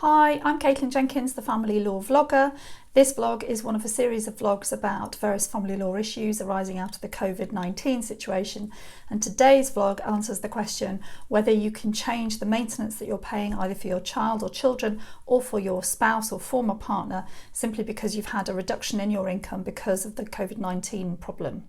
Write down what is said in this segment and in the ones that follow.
Hi, I'm Caitlin Jenkins, the Family Law Vlogger. This vlog is one of a series of vlogs about various family law issues arising out of the COVID-19 situation. And today's vlog answers the question whether you can change the maintenance that you're paying either for your child or children or for your spouse or former partner simply because you've had a reduction in your income because of the COVID-19 problem.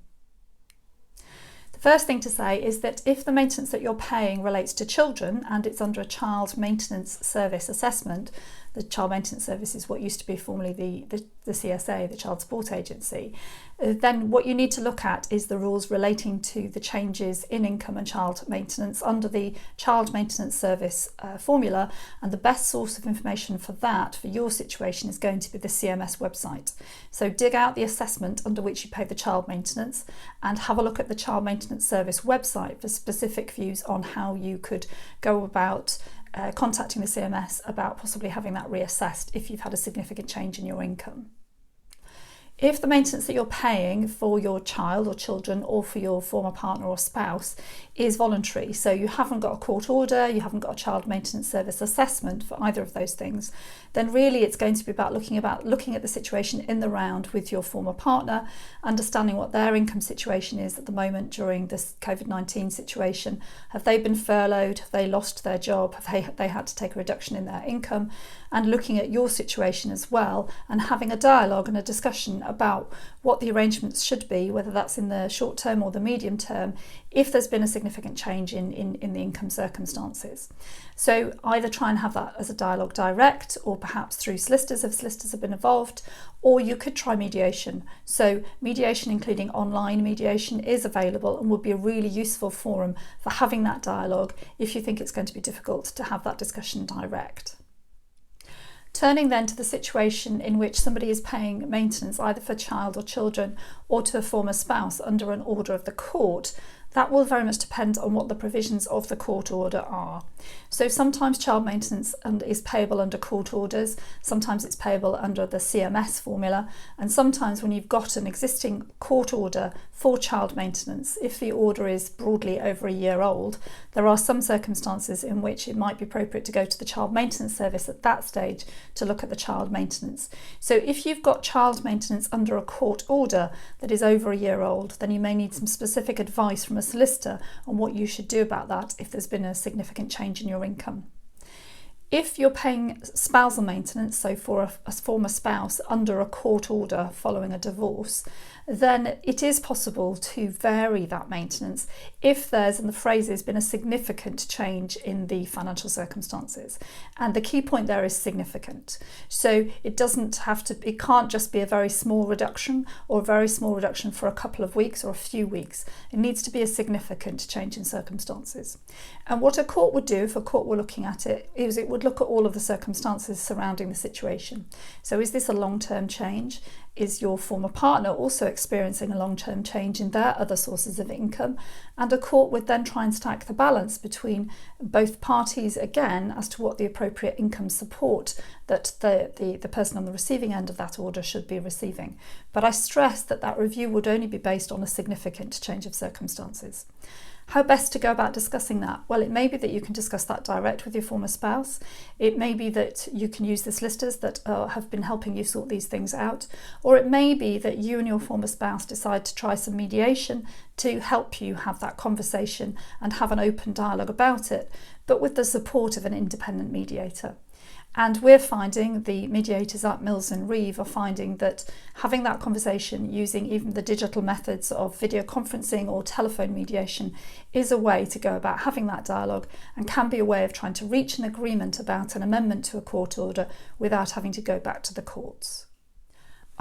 First thing to say is that if the maintenance that you're paying relates to children and it's under a child maintenance service assessment, the child maintenance service is what used to be formerly the CSA, the Child Support Agency, then what you need to look at is the rules relating to the changes in income and child maintenance under the child maintenance service formula, and the best source of information for that for your situation is going to be the CMS website. So dig out the assessment under which you pay the child maintenance and have a look at the child maintenance service website for specific views on how you could go about contacting the CMS about possibly having that reassessed if you've had a significant change in your income. If the maintenance that you're paying for your child or children or for your former partner or spouse is voluntary, so you haven't got a court order, you haven't got a child maintenance service assessment for either of those things, then really it's going to be about looking at the situation in the round with your former partner, understanding what their income situation is at the moment during this COVID-19 situation. Have they been furloughed? Have they lost their job? Have they had to take a reduction in their income? And looking at your situation as well and having a dialogue and a discussion about what the arrangements should be, whether that's in the short term or the medium term, if there's been a significant change in the income circumstances. So either try and have that as a dialogue direct or perhaps through solicitors if solicitors have been involved, or you could try mediation. So mediation, including online mediation, is available and would be a really useful forum for having that dialogue if you think it's going to be difficult to have that discussion direct. Turning then to the situation in which somebody is paying maintenance either for child or children or to a former spouse under an order of the court, that will very much depend on what the provisions of the court order are. So sometimes child maintenance is payable under court orders, sometimes it's payable under the CMS formula, and sometimes when you've got an existing court order for child maintenance, if the order is broadly over a year old, there are some circumstances in which it might be appropriate to go to the child maintenance service at that stage to look at the child maintenance. So if you've got child maintenance under a court order that is over a year old, then you may need some specific advice from a solicitor on what you should do about that if there's been a significant change in your income. If you're paying spousal maintenance, so for a former spouse under a court order following a divorce, then it is possible to vary that maintenance if there's, and the phrase is, been a significant change in the financial circumstances. And the key point there is significant. So it can't just be a very small reduction or a very small reduction for a couple of weeks or a few weeks. It needs to be a significant change in circumstances. And what a court would do, if a court were looking at it, is it would look at all of the circumstances surrounding the situation. So is this a long-term change? Is your former partner also experiencing a long-term change in their other sources of income? And a court would then try and strike the balance between both parties again as to what the appropriate income support that the person on the receiving end of that order should be receiving. But I stress that that review would only be based on a significant change of circumstances. How best to go about discussing that? Well, it may be that you can discuss that direct with your former spouse. It may be that you can use the solicitors that have been helping you sort these things out. Or it may be that you and your former spouse decide to try some mediation to help you have that conversation and have an open dialogue about it, but with the support of an independent mediator. And we're finding, the mediators at Mills and Reeve are finding, that having that conversation using even the digital methods of video conferencing or telephone mediation is a way to go about having that dialogue and can be a way of trying to reach an agreement about an amendment to a court order without having to go back to the courts.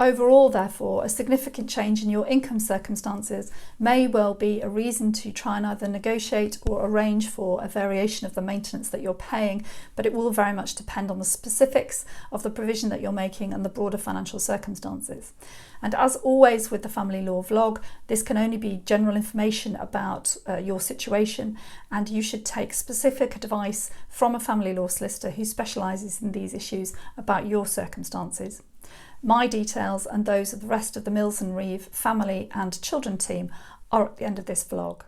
Overall, therefore, a significant change in your income circumstances may well be a reason to try and either negotiate or arrange for a variation of the maintenance that you're paying, but it will very much depend on the specifics of the provision that you're making and the broader financial circumstances. And as always with the Family Law Vlog, this can only be general information about your situation, and you should take specific advice from a family law solicitor who specialises in these issues about your circumstances. My details and those of the rest of the Mills and Reeve family and children team are at the end of this vlog.